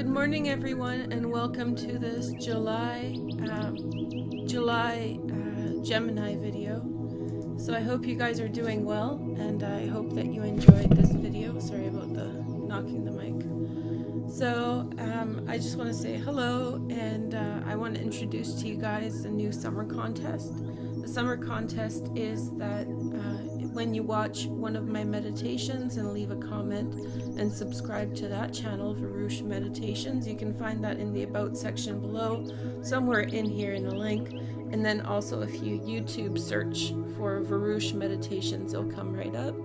Good morning, everyone, and welcome to this July Gemini video. So I hope you guys are doing well, and I hope that you enjoyed this video. Sorry about the knocking the mic. So I just want to say hello, and I want to introduce to you guys a new summer contest. The summer contest is that when you watch one of my meditations and leave a comment and subscribe to that channel, Veroosh Meditations, you can find that in the About section below, somewhere in here in a link. And then also if you YouTube search for Veroosh Meditations, it'll come right up.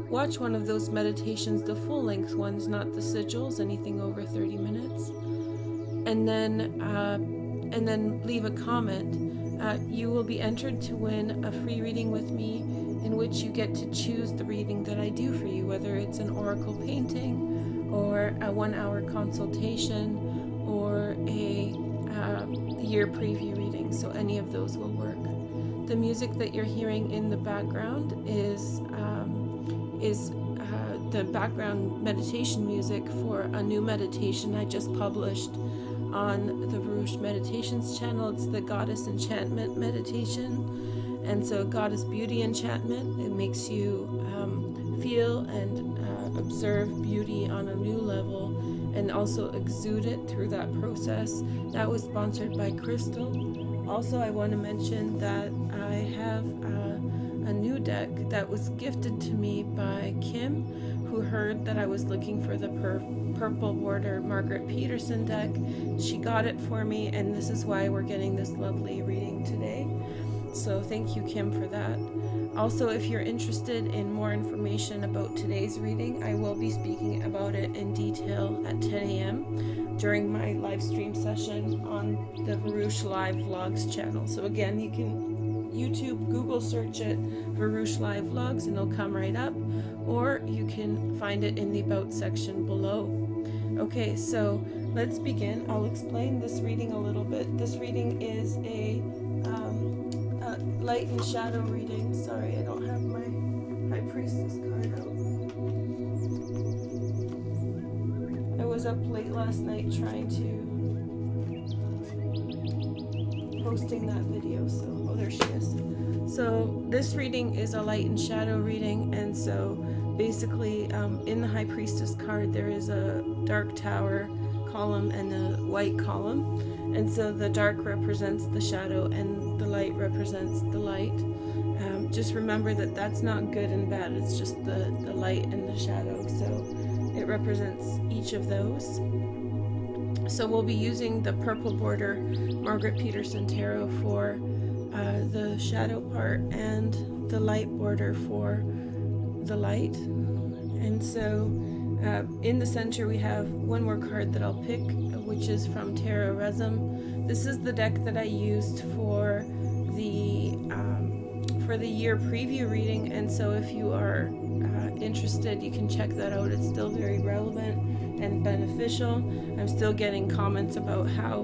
Watch one of those meditations, the full-length ones, not the sigils, anything over 30 minutes. And then leave a comment. You will be entered to win a free reading with me, in which you get to choose the reading that I do for you, whether it's an oracle painting or a 1-hour consultation or a year preview reading. So any of those will work. The music that you're hearing in the background is the background meditation music for a new meditation I just published on the Veroosh Meditations channel. It's the Goddess Enchantment meditation. And so Goddess Beauty Enchantment, it makes you feel and observe beauty on a new level and also exude it through that process. That was sponsored by Crystal. Also, I want to mention that I have a new deck that was gifted to me by Kim, who heard that I was looking for the purple border Margaret Petersen deck. She got it for me, and this is why we're getting this lovely reading today. So thank you, Kim, for that. Also, if you're interested in more information about today's reading, I will be speaking about it in detail at 10 a.m. during my live stream session on the Veroosh Live Vlogs channel. So again, you can YouTube, Google search it, Veroosh Live Vlogs, and it'll come right up. Or you can find it in the About section below. Okay, so let's begin. I'll explain this reading a little bit. This reading is a light and shadow reading. Sorry, I don't have my High Priestess card out. I was up late last night trying to posting that video, so oh, there she is. So this reading is a light and shadow reading, and so basically in the High Priestess card there is a dark tower column and a white column, and so the dark represents the shadow and the light represents the light. Just remember that that's not good and bad, it's just the light and the shadow, so it represents each of those. So we'll be using the purple border Margaret Petersen tarot for the shadow part and the light border for the light. And so in the center we have one more card that I'll pick, which is from Tarot Resum. This is the deck that I used for the year preview reading, and so if you are interested, you can check that out. It's still very relevant and beneficial. I'm still getting comments about how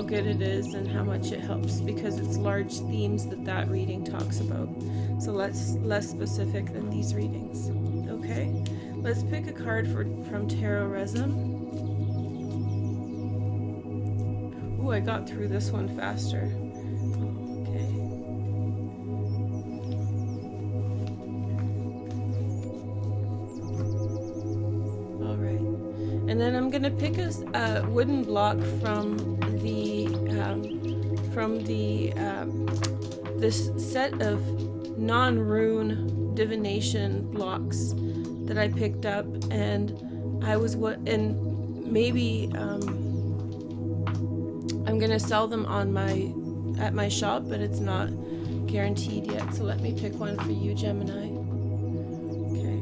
good it is and how much it helps, because it's large themes that reading talks about. So less specific than these readings. Okay, let's pick a card from Tarot Resum. Ooh, I got through this one faster. Okay. All right. And then I'm gonna pick a wooden block from this set of non-rune divination blocks that I picked up, and maybe I'm gonna sell them at my shop, but it's not guaranteed yet. So let me pick one for you, Gemini. Okay.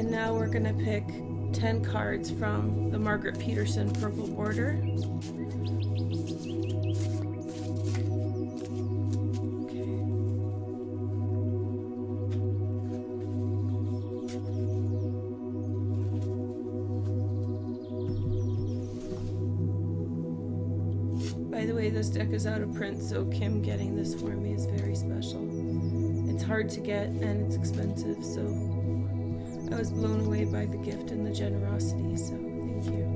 And now we're gonna pick 10 cards from the Margaret Petersen purple border. By the way, this deck is out of print, so Kim getting this for me is very special. It's hard to get and it's expensive, so I was blown away by the gift and the generosity, so too.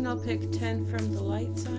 I'll pick 10 from the light side.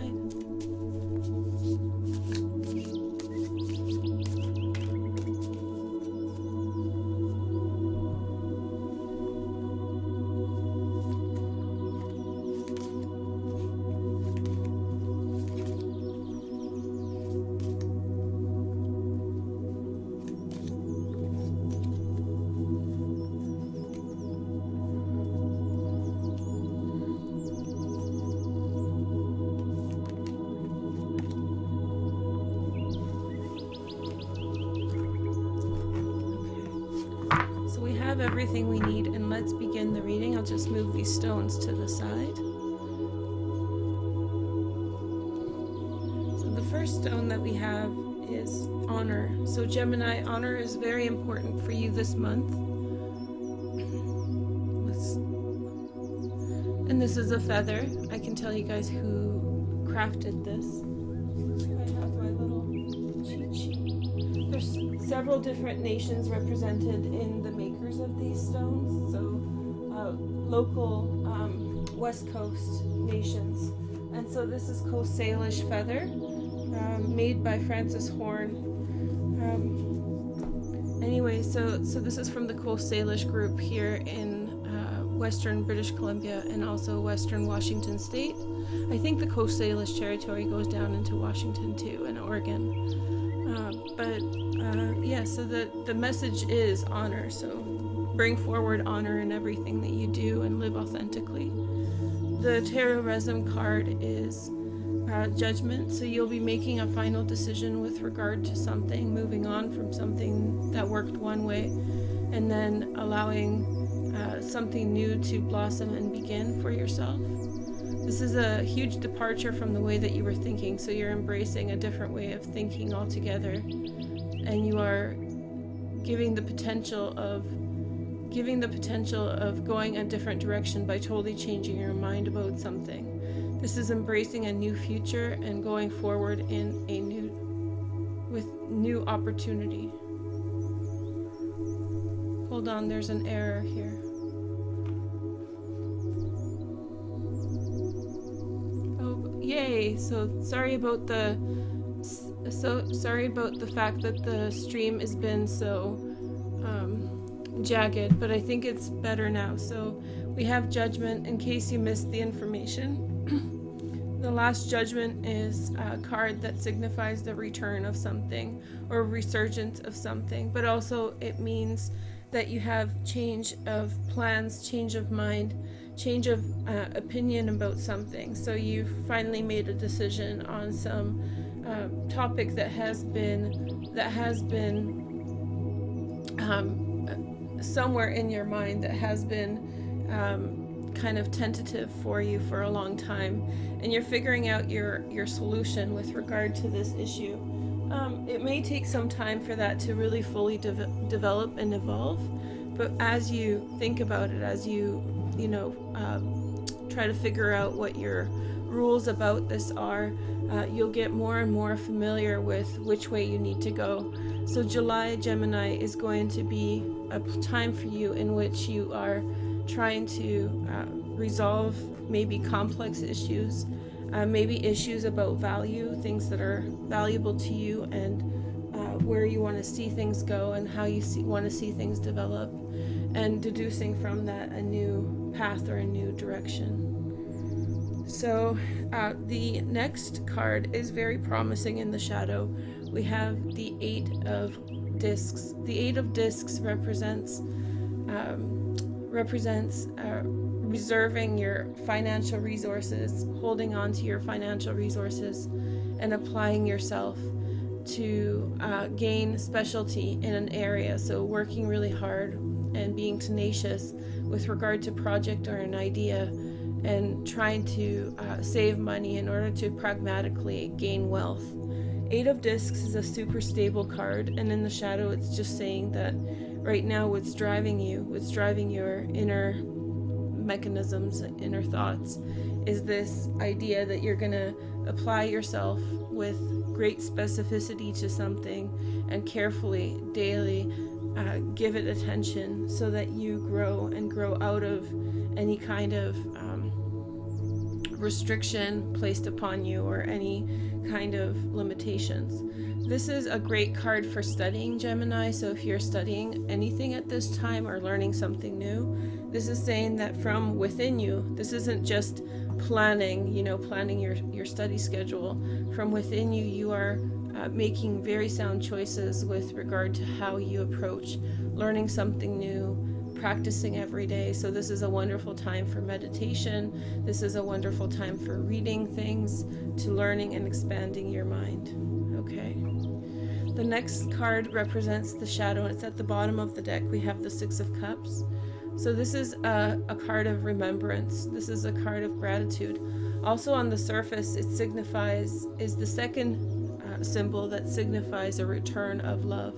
Everything we need, and let's begin the reading. I'll just move these stones to the side. So the first stone that we have is honor. So Gemini, honor is very important for you this month. And this is a feather. I can tell you guys who crafted this. I have my little cheat sheet. There's several different nations represented in the makers of these stones. So local West Coast nations. And so this is Coast Salish feather, made by Francis Horn. Anyway, so this is from the Coast Salish group here in Western British Columbia and also Western Washington State. I think the Coast Salish territory goes down into Washington too, and Oregon. Yeah, so the message is honor. So bring forward honor in everything that you do and live authentically. The Tarot Resin card is judgment. So you'll be making a final decision with regard to something, moving on from something that worked one way, and then allowing something new to blossom and begin for yourself. This is a huge departure from the way that you were thinking. So you're embracing a different way of thinking altogether, and you are giving the potential of going a different direction by totally changing your mind about something. This is embracing a new future and going forward with new opportunity. Hold on, there's an error here. Oh, yay! So sorry about the fact that the stream has been so jagged, but I think it's better now. So we have judgment, in case you missed the information. The last judgment is a card that signifies the return of something or resurgence of something, but also it means that you have change of plans, change of mind, change of opinion about something. So you've finally made a decision on some topic that has been somewhere in your mind, that has been kind of tentative for you for a long time, and you're figuring out your solution with regard to this issue. It may take some time for that to really fully develop and evolve, but as you think about it, as you try to figure out what your rules about this are, you'll get more and more familiar with which way you need to go. So July, Gemini, is going to be a time for you in which you are trying to resolve maybe complex issues, maybe issues about value, things that are valuable to you, and where you want to see things go and how you want to see things develop, and deducing from that a new path or a new direction. So the next card is very promising in the shadow. We have the 8 of Discs. The 8 of Discs represents reserving your financial resources, holding on to your financial resources, and applying yourself to gain specialty in an area. So working really hard and being tenacious with regard to project or an idea, and trying to save money in order to pragmatically gain wealth. Eight of Discs is a super stable card, and in the shadow it's just saying that right now what's driving your inner mechanisms, inner thoughts, is this idea that you're going to apply yourself with great specificity to something and carefully, daily, give it attention so that you grow out of any kind of restriction placed upon you or any kind of limitations. This is a great card for studying, Gemini, so if you're studying anything at this time or learning something new, this is saying that from within you, this isn't just planning your study schedule. From within you, you are making very sound choices with regard to how you approach learning something new, practicing every day. So this is a wonderful time for meditation. This is a wonderful time for reading things, to learning and expanding your mind. Okay. The next card represents the shadow, and it's at the bottom of the deck. We have the Six of Cups. So this is a card of remembrance. This is a card of gratitude. Also on the surface, it is the second symbol that signifies a return of love.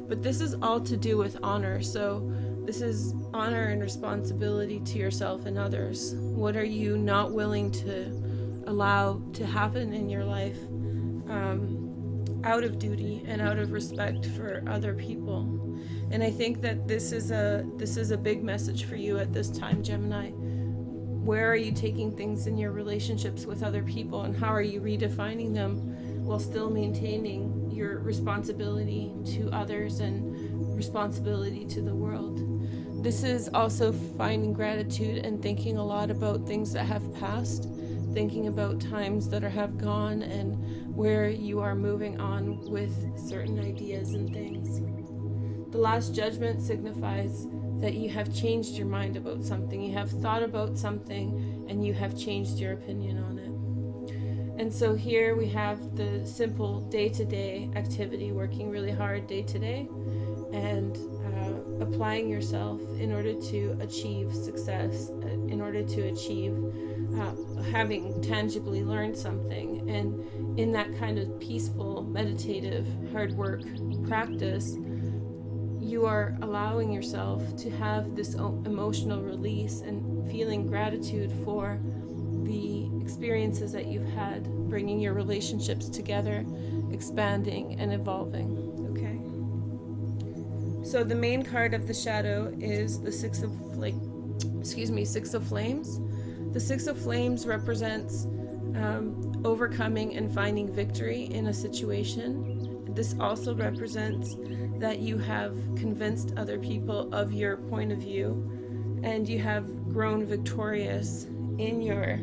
But this is all to do with honor. So this is honor and responsibility to yourself and others. What are you not willing to allow to happen in your life out of duty and out of respect for other people? And I think that this is a big message for you at this time, Gemini. Where are you taking things in your relationships with other people, and how are you redefining them while still maintaining your responsibility to others and responsibility to the world? This is also finding gratitude and thinking a lot about things that have passed, thinking about times that have gone and where you are moving on with certain ideas and things. The Last Judgment signifies that you have changed your mind about something, you have thought about something, and you have changed your opinion on it. And so here we have the simple day-to-day activity, working really hard day-to-day, and applying yourself in order to achieve success, in order to achieve having tangibly learned something. And in that kind of peaceful, meditative, hard work practice, you are allowing yourself to have this emotional release and feeling gratitude for the experiences that you've had, bringing your relationships together, expanding and evolving. Okay. So the main card of the shadow is the Six of Flames. The Six of Flames represents overcoming and finding victory in a situation. This also represents that you have convinced other people of your point of view, and you have grown victorious in your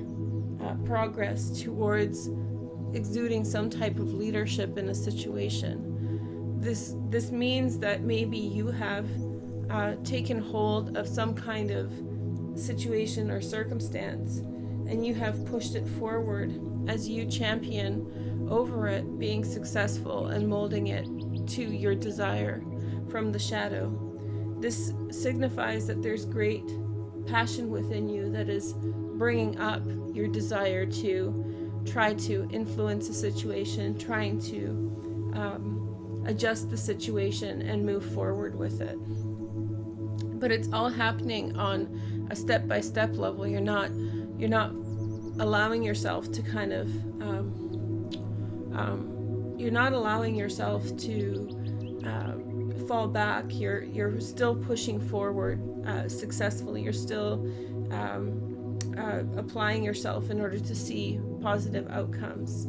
progress towards exuding some type of leadership in a situation. This means that maybe you have taken hold of some kind of situation or circumstance, and you have pushed it forward as you champion over it, being successful and molding it to your desire from the shadow. This signifies that there's great passion within you that is bringing up your desire to try to influence a situation, trying to adjust the situation and move forward with it. But it's all happening on a step-by-step level. You're not allowing yourself to kind of you're not allowing yourself to fall back. You're still pushing forward successfully. You're still applying yourself in order to see positive outcomes.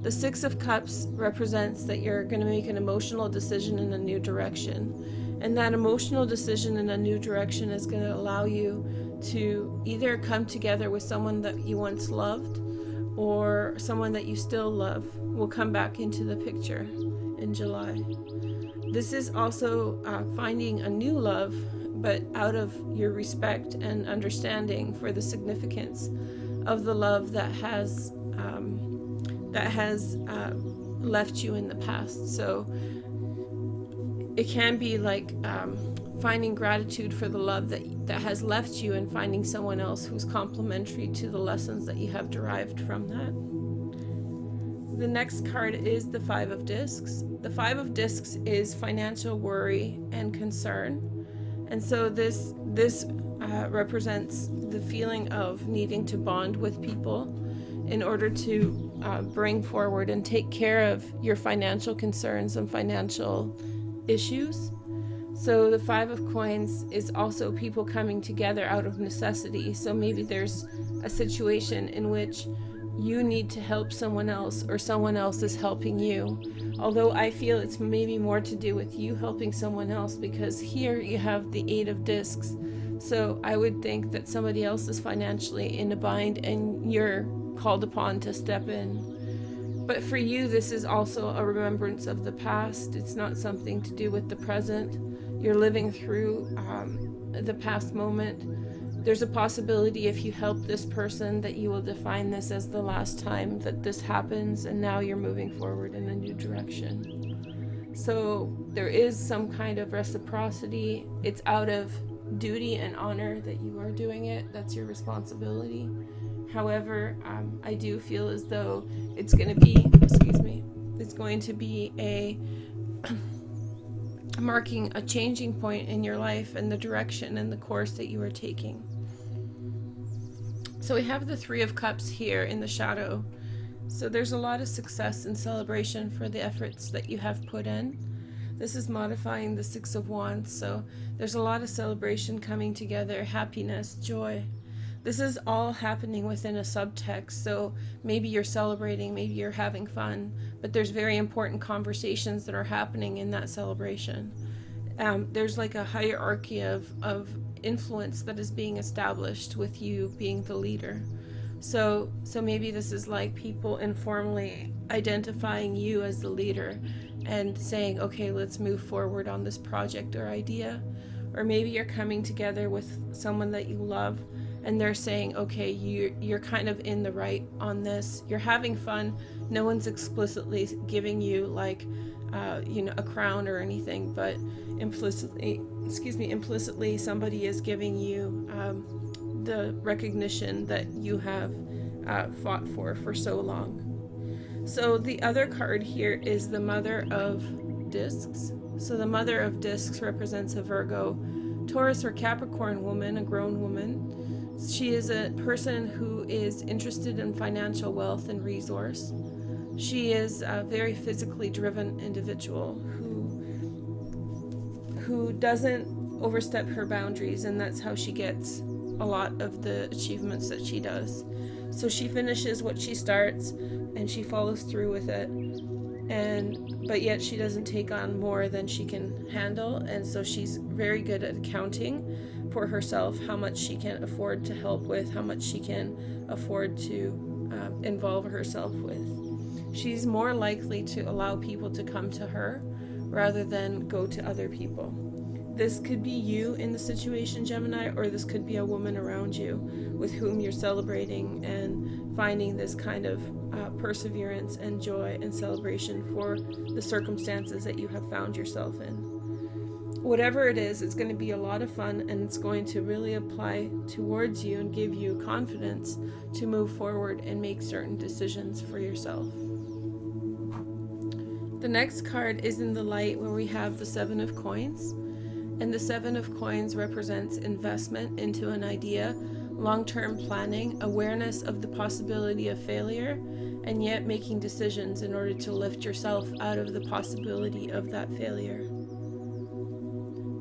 The Six of Cups represents that you're going to make an emotional decision in a new direction. And that emotional decision in a new direction is going to allow you to either come together with someone that you once loved, or someone that you still love will come back into the picture in July. This is also finding a new love, but out of your respect and understanding for the significance of the love that has left you in the past. So it can be like finding gratitude for the love that has left you, and finding someone else who's complementary to the lessons that you have derived from that. The next card is the Five of Discs. The Five of Discs is financial worry and concern. And so this represents the feeling of needing to bond with people in order to bring forward and take care of your financial concerns and financial issues. So the Five of Coins is also people coming together out of necessity. So maybe there's a situation in which you need to help someone else, or someone else is helping you. Although I feel it's maybe more to do with you helping someone else, because here you have the Eight of Discs. So I would think that somebody else is financially in a bind and you're called upon to step in. But for you, this is also a remembrance of the past. It's not something to do with the present. You're living through the past moment. There's a possibility if you help this person that you will define this as the last time that this happens, and now you're moving forward in a new direction. So there is some kind of reciprocity. It's out of duty and honor that you are doing it. That's your responsibility. However, I do feel as though it's going to be, it's going to be a marking a changing point in your life and the direction and the course that you are taking. So we have the Three of Cups here in the shadow. So there's a lot of success and celebration for the efforts that you have put in. This is modifying the Six of Wands. So there's a lot of celebration coming together, happiness, joy. This is all happening within a subtext. So maybe you're celebrating, maybe you're having fun, but there's very important conversations that are happening in that celebration. There's like a hierarchy of influence that is being established with you being the leader. So maybe this is like people informally identifying you as the leader and saying, okay, let's move forward on this project or idea. Or maybe you're coming together with someone that you love and they're saying, okay, you're kind of in the right on this. You're having fun. No one's explicitly giving you like a crown or anything, but implicitly somebody is giving you the recognition that you have fought for so long. So the other card here is the Mother of Discs. So the Mother of Discs represents a Virgo, Taurus, or Capricorn woman, a grown woman. She is a person who is interested in financial wealth and resource. She is a very physically driven individual who doesn't overstep her boundaries, and that's how she gets a lot of the achievements that she does. So she finishes what she starts and she follows through with it, but yet she doesn't take on more than she can handle. And so she's very good at accounting for herself, how much she can afford to help with, how much she can afford to involve herself with. She's more likely to allow people to come to her rather than go to other people. This could be you in the situation, Gemini, or this could be a woman around you with whom you're celebrating and finding this kind of perseverance and joy and celebration for the circumstances that you have found yourself in. Whatever it is, it's going to be a lot of fun, and it's going to really apply towards you and give you confidence to move forward and make certain decisions for yourself. The next card is in the light, where we have the Seven of Coins. And the Seven of Coins represents investment into an idea, long-term planning, awareness of the possibility of failure, and yet making decisions in order to lift yourself out of the possibility of that failure.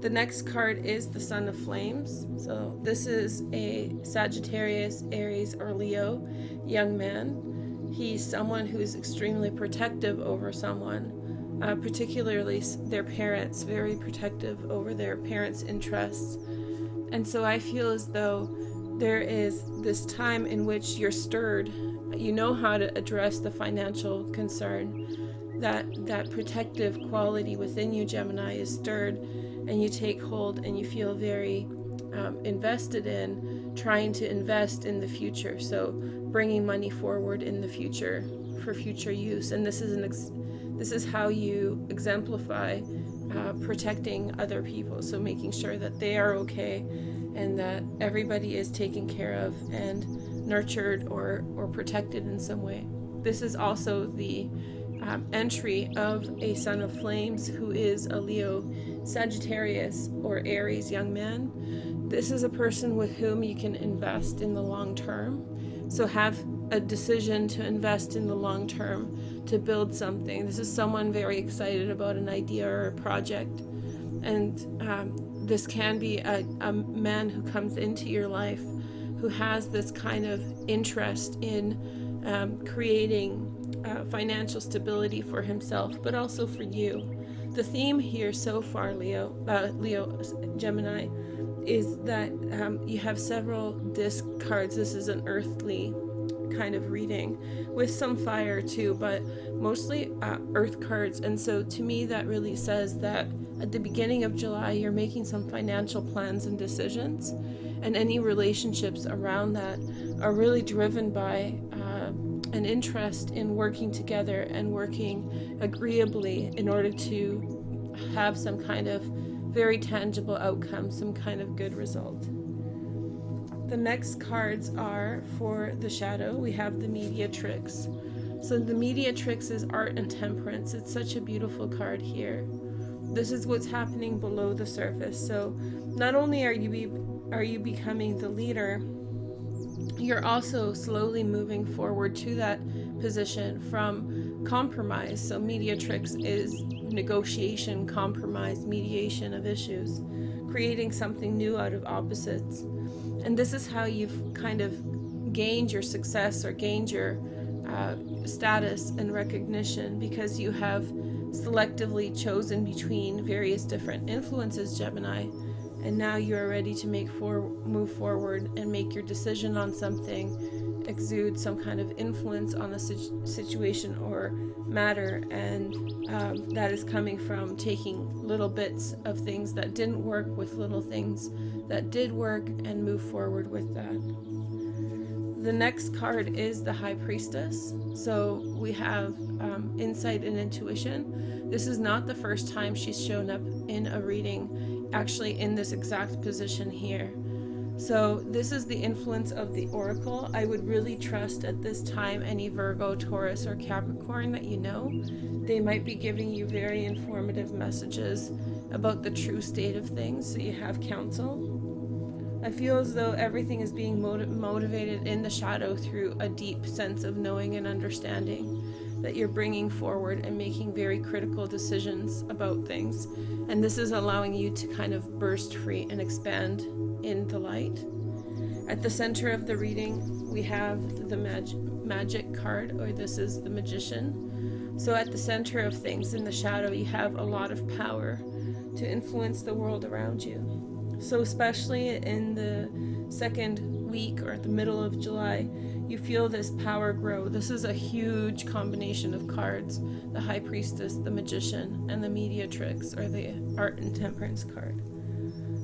The next card is the Sun of Flames. So this is a Sagittarius, Aries, or Leo young man. He's someone who's extremely protective over someone. Particularly their parents, very protective over their parents' interests. And so I feel as though there is this time in which you're stirred. You know how to address the financial concern. That protective quality within you, Gemini, is stirred, and you take hold and you feel very invested in trying to invest in the future. So bringing money forward in the future for future use. And this is how you exemplify protecting other people. So making sure that they are okay and that everybody is taken care of and nurtured or protected in some way. This is also the entry of a son of flames who is a Leo, Sagittarius, or Aries young man. This is a person with whom you can invest in the long term. So have a decision to invest in the long term, to build something. This is someone very excited about an idea or a project. And this can be a man who comes into your life who has this kind of interest in creating financial stability for himself, but also for you. The theme here so far, Gemini, is that you have several disc cards. This is an earthly kind of reading with some fire too, but mostly earth cards. And so to me that really says that at the beginning of July you're making some financial plans and decisions, and any relationships around that are really driven by an interest in working together and working agreeably in order to have some kind of very tangible outcome, some kind of good result. The next cards are for the shadow. We have the Mediatrix. So the Mediatrix is art and temperance. It's such a beautiful card here. This is what's happening below the surface. So not only are you becoming the leader, you're also slowly moving forward to that position from compromise. So Mediatrix is negotiation, compromise, mediation of issues, creating something new out of opposites. And this is how you've kind of gained your success or gained your status and recognition, because you have selectively chosen between various different influences, Gemini, and now you are ready to move forward and make your decision on something, exude some kind of influence on a situation or matter, and that is coming from taking little bits of things that didn't work with little things that did work and move forward with that. The next card is the High Priestess. So we have insight and intuition. This is not the first time she's shown up in a reading, actually in this exact position here. So this is the influence of the Oracle. I would really trust at this time any Virgo, Taurus, or Capricorn that you know. They might be giving you very informative messages about the true state of things, so you have counsel. I feel as though everything is being motivated in the shadow through a deep sense of knowing and understanding that you're bringing forward and making very critical decisions about things. And this is allowing you to kind of burst free and expand in the light. At the center of the reading, we have the magic card, or this is the Magician. So at the center of things in the shadow, you have a lot of power to influence the world around you. So especially in the second week or the middle of July, you feel this power grow. This is a huge combination of cards: the High Priestess, the Magician, and the Mediatrix, or the Art and Temperance card.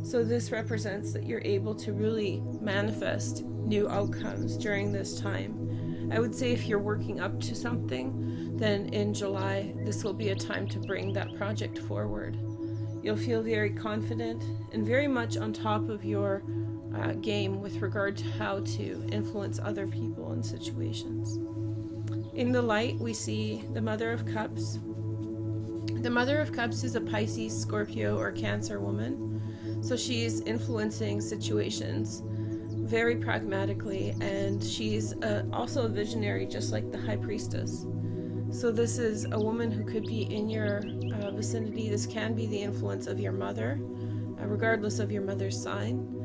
So this represents that you're able to really manifest new outcomes during this time. I would say if you're working up to something, then in July, this will be a time to bring that project forward. You'll feel very confident and very much on top of your game with regard to how to influence other people and situations. In the light, we see the Mother of Cups. The Mother of Cups is a Pisces, Scorpio, or Cancer woman. So she's influencing situations very pragmatically, and she's also a visionary, just like the High Priestess. So this is a woman who could be in your vicinity. This can be the influence of your mother, regardless of your mother's sign.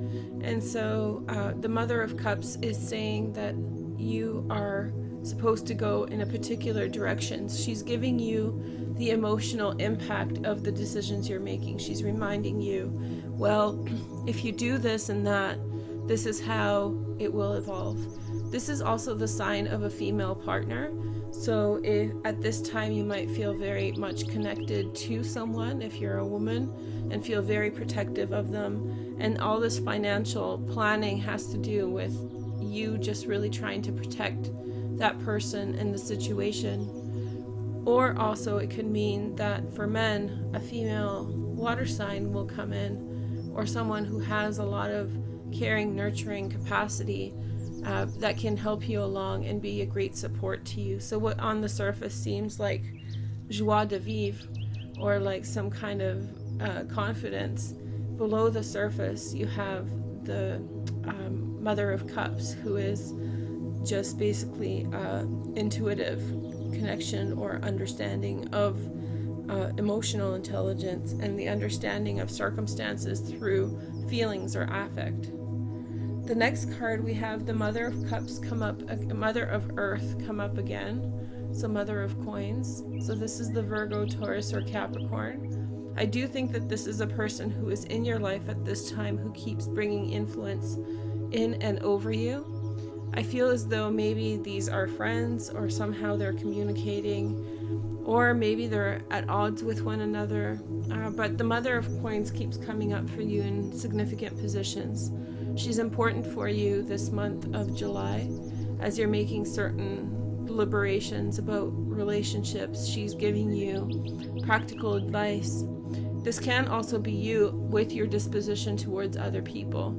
And so the Mother of Cups is saying that you are supposed to go in a particular direction. She's giving you the emotional impact of the decisions you're making. She's reminding you, well, if you do this and that, this is how it will evolve. This is also the sign of a female partner. So if at this time you might feel very much connected to someone, if you're a woman, and feel very protective of them. And all this financial planning has to do with you just really trying to protect that person and the situation. Or also it could mean that for men, a female water sign will come in, or someone who has a lot of caring, nurturing capacity that can help you along and be a great support to you. So what on the surface seems like joie de vivre, or like some kind of confidence, below the surface you have the Mother of Cups, who is just basically intuitive connection or understanding of emotional intelligence and the understanding of circumstances through feelings or affect. The next card, we have the Mother of Cups come up, Mother of Earth come up again, so Mother of Coins. So this is the Virgo, Taurus, or Capricorn. I do think that this is a person who is in your life at this time who keeps bringing influence in and over you. I feel as though maybe these are friends, or somehow they're communicating, or maybe they're at odds with one another. But the Mother of Coins keeps coming up for you in significant positions. She's important for you this month of July as you're making certain deliberations about relationships. She's giving you practical advice. This can also be you with your disposition towards other people.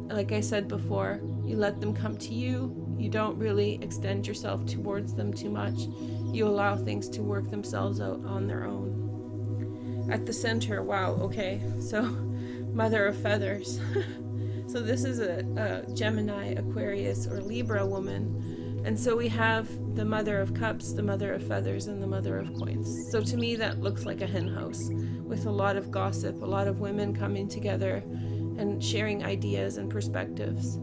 Like I said before, you let them come to you. You don't really extend yourself towards them too much. You allow things to work themselves out on their own. At the center, wow, okay, so Mother of Feathers. So this is a Gemini, Aquarius, or Libra woman. And so we have the Mother of Cups, the Mother of Feathers, and the Mother of Coins. So to me, that looks like a hen house with a lot of gossip, a lot of women coming together and sharing ideas and perspectives.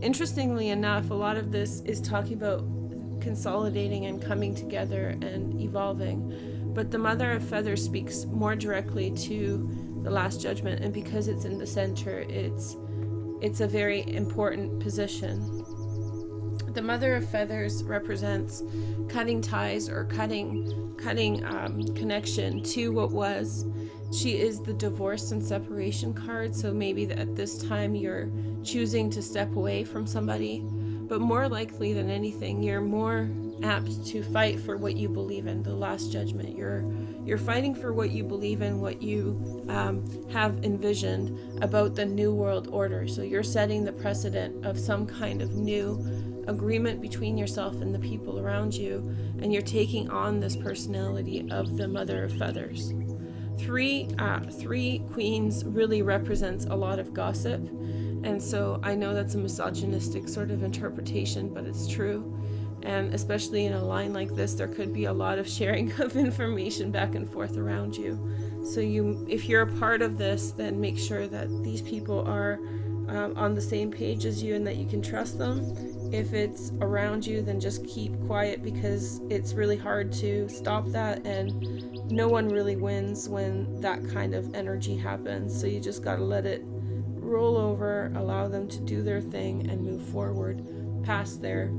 Interestingly enough, a lot of this is talking about consolidating and coming together and evolving. But the Mother of Feathers speaks more directly to the Last Judgment, and because it's in the center, it's a very important position. The Mother of Feathers represents cutting ties or cutting connection to what was. She is the divorce and separation card, so maybe at this time you're choosing to step away from somebody, but more likely than anything, you're more apt to fight for what you believe in, the Last Judgment. You're fighting for what you believe in, what you have envisioned about the New World Order. So you're setting the precedent of some kind of new agreement between yourself and the people around you, and you're taking on this personality of the Mother of Feathers. Three queens really represents a lot of gossip, and so I know that's a misogynistic sort of interpretation, but it's true. And especially in a line like this, there could be a lot of sharing of information back and forth around you. So if you're a part of this, then make sure that these people are on the same page as you and that you can trust them. If it's around you, then just keep quiet, because it's really hard to stop that, and no one really wins when that kind of energy happens. So you just got to let it roll over, allow them to do their thing, and move forward past their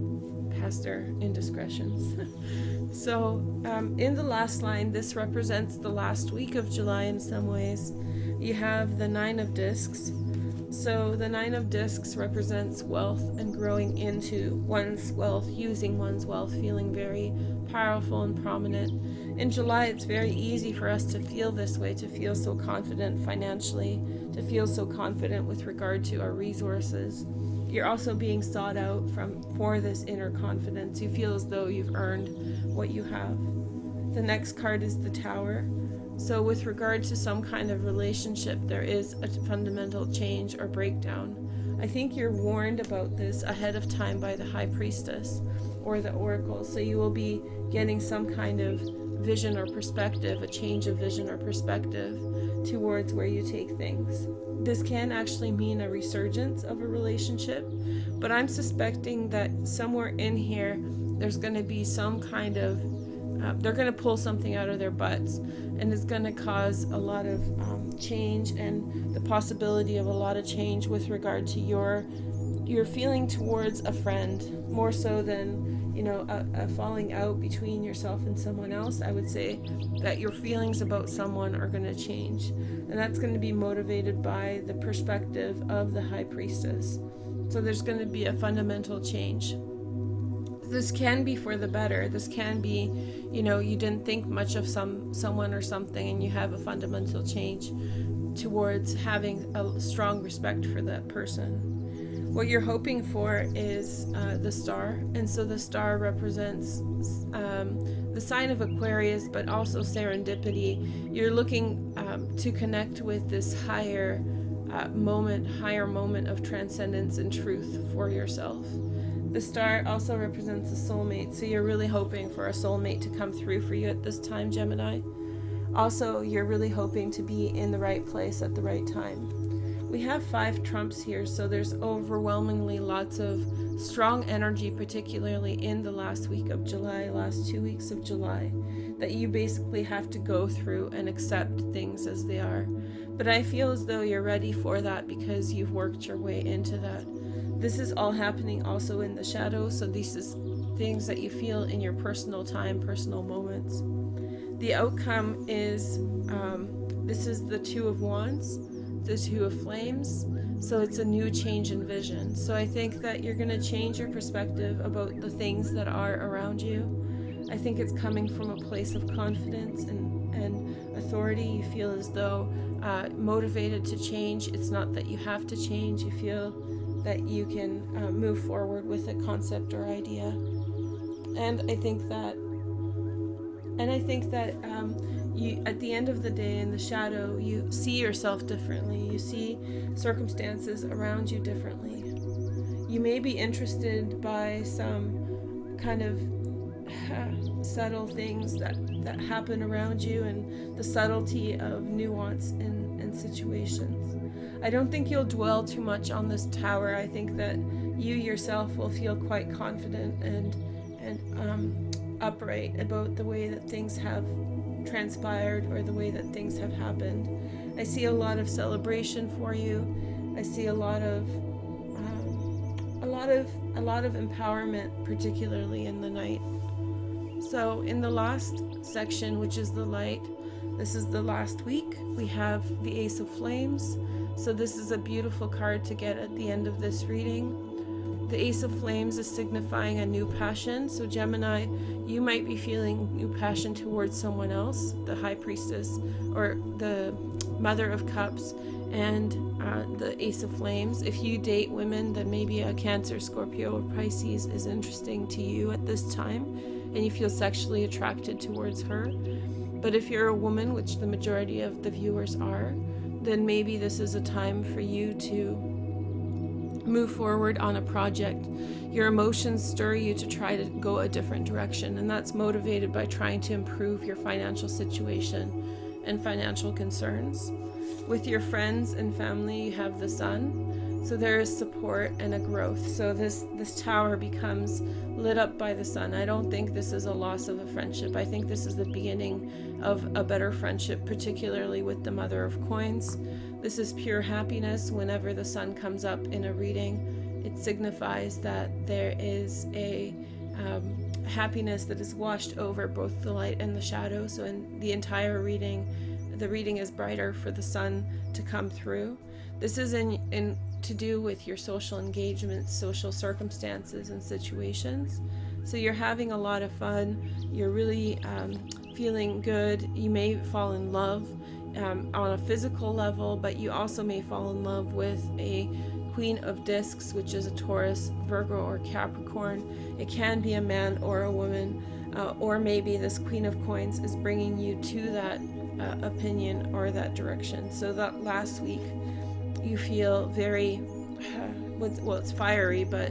indiscretions. So in the last line, this represents the last week of July in some ways. You have the Nine of Discs. So the Nine of Discs represents wealth and growing into one's wealth, using one's wealth, feeling very powerful and prominent. In July, it's very easy for us to feel this way, to feel so confident financially, to feel so confident with regard to our resources. You're also being sought out for this inner confidence. You feel as though you've earned what you have. The next card is the Tower. So with regard to some kind of relationship, there is a fundamental change or breakdown. I think you're warned about this ahead of time by the High Priestess or the Oracle. So you will be getting some kind of vision or perspective, a change of vision or perspective towards where you take things. This can actually mean a resurgence of a relationship, but I'm suspecting that somewhere in here, there's going to be some kind of, they're going to pull something out of their butts, and it's going to cause a lot of change, and the possibility of a lot of change with regard to your feeling towards a friend, more so than a falling out between yourself and someone else. I would say that your feelings about someone are going to change, and that's going to be motivated by the perspective of the High Priestess. So there's going to be a fundamental change. this can be for the better. This can be, you didn't think much of someone or something, and you have a fundamental change towards having a strong respect for that person. What you're hoping for is the star, and so the star represents the sign of Aquarius, but also serendipity. You're looking to connect with this higher moment of transcendence and truth for yourself. The star also represents a soulmate, so you're really hoping for a soulmate to come through for you at this time, Gemini. Also, you're really hoping to be in the right place at the right time. We have 5 trumps here, so there's overwhelmingly lots of strong energy, particularly in the last week of July, last 2 weeks of July, that you basically have to go through and accept things as they are. But I feel as though you're ready for that because you've worked your way into that. This is all happening also in the shadow, so this is things that you feel in your personal time, personal moments. The outcome is, this is the 2 of Wands, the 2 of Flames, so it's a new change in vision. So I think that you're going to change your perspective about the things that are around you. I think it's coming from a place of confidence and authority. You feel as though motivated to change. It's not that you have to change. You feel that you can move forward with a concept or idea. And I think that you, at the end of the day, in the shadow, you see yourself differently. You see circumstances around you differently. You may be interested by some kind of subtle things that happen around you and the subtlety of nuance in situations. I don't think you'll dwell too much on this tower. I think that you yourself will feel quite confident and upright about the way that things have transpired or the way that things have happened. I see a lot of celebration for you. I see a lot of empowerment, particularly in the night. So in the last section, which is the light, this is the last week, we have the Ace of Flames. So this is a beautiful card to get at the end of this reading. The Ace of Flames is signifying a new passion. So Gemini, you might be feeling new passion towards someone else, the High Priestess or the Mother of Cups, and the Ace of Flames. If you date women, then maybe a Cancer, Scorpio, or Pisces is interesting to you at this time, and you feel sexually attracted towards her. But if you're a woman, which the majority of the viewers are, then maybe this is a time for you to move forward on a project. Your emotions stir you to try to go a different direction, and that's motivated by trying to improve your financial situation and financial concerns. With your friends and family, you have the Sun, so there is support and a growth. So this tower becomes lit up by the Sun. I don't think this is a loss of a friendship. I think this is the beginning of a better friendship, particularly with the Mother of Coins. This is pure happiness. Whenever the Sun comes up in a reading, it signifies that there is a happiness that is washed over both the light and the shadow. So in the entire reading, the reading is brighter for the Sun to come through. This is in to do with your social engagements, social circumstances, and situations. So you're having a lot of fun. You're really feeling good. You may fall in love on a physical level, but you also may fall in love with a Queen of Discs, which is a Taurus, Virgo, or Capricorn. It can be a man or a woman, or maybe this Queen of Coins is bringing you to that opinion or that direction. So that last week, you feel very, it's fiery, but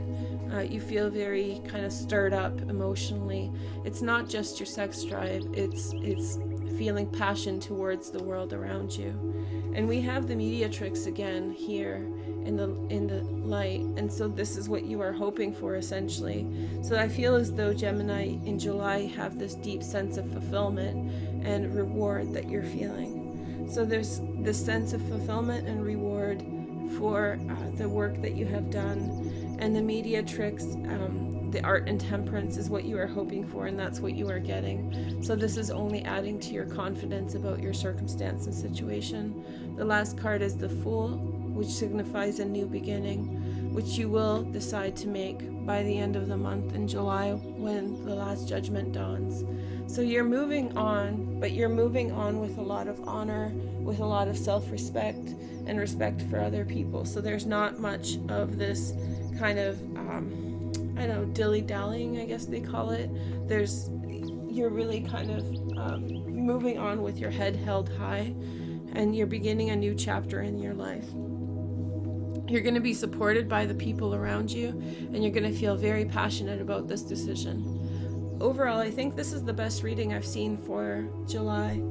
you feel very kind of stirred up emotionally. It's not just your sex drive, it's feeling passion towards the world around you. And we have the mediatrix again here in the light, and so this is what you are hoping for essentially. So I feel as though Gemini in July have this deep sense of fulfillment and reward that you're feeling. So there's this sense of fulfillment and reward for the work that you have done, and the mediatrix, the art and temperance is what you are hoping for, and that's what you are getting. So this is only adding to your confidence about your circumstance and situation. The last card is the Fool, which signifies a new beginning. which you will decide to make by the end of the month in July when the last judgment dawns. So you're moving on, but you're moving on with a lot of honor, with a lot of self-respect and respect for other people. So there's not much of this kind of, dilly-dallying, I guess they call it. You're really kind of moving on with your head held high, and you're beginning a new chapter in your life. You're going to be supported by the people around you, and you're going to feel very passionate about this decision. Overall, I think this is the best reading I've seen for July.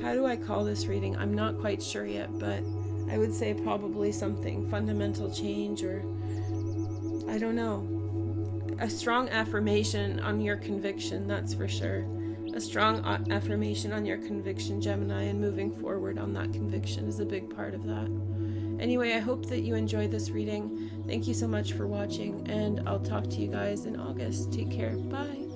How do I call this reading? I'm not quite sure yet, but I would say probably something fundamental change, or I don't know. A strong affirmation on your conviction, that's for sure. A strong affirmation on your conviction, Gemini, and moving forward on that conviction is a big part of that. Anyway, I hope that you enjoyed this reading. Thank you so much for watching, and I'll talk to you guys in August. Take care. Bye.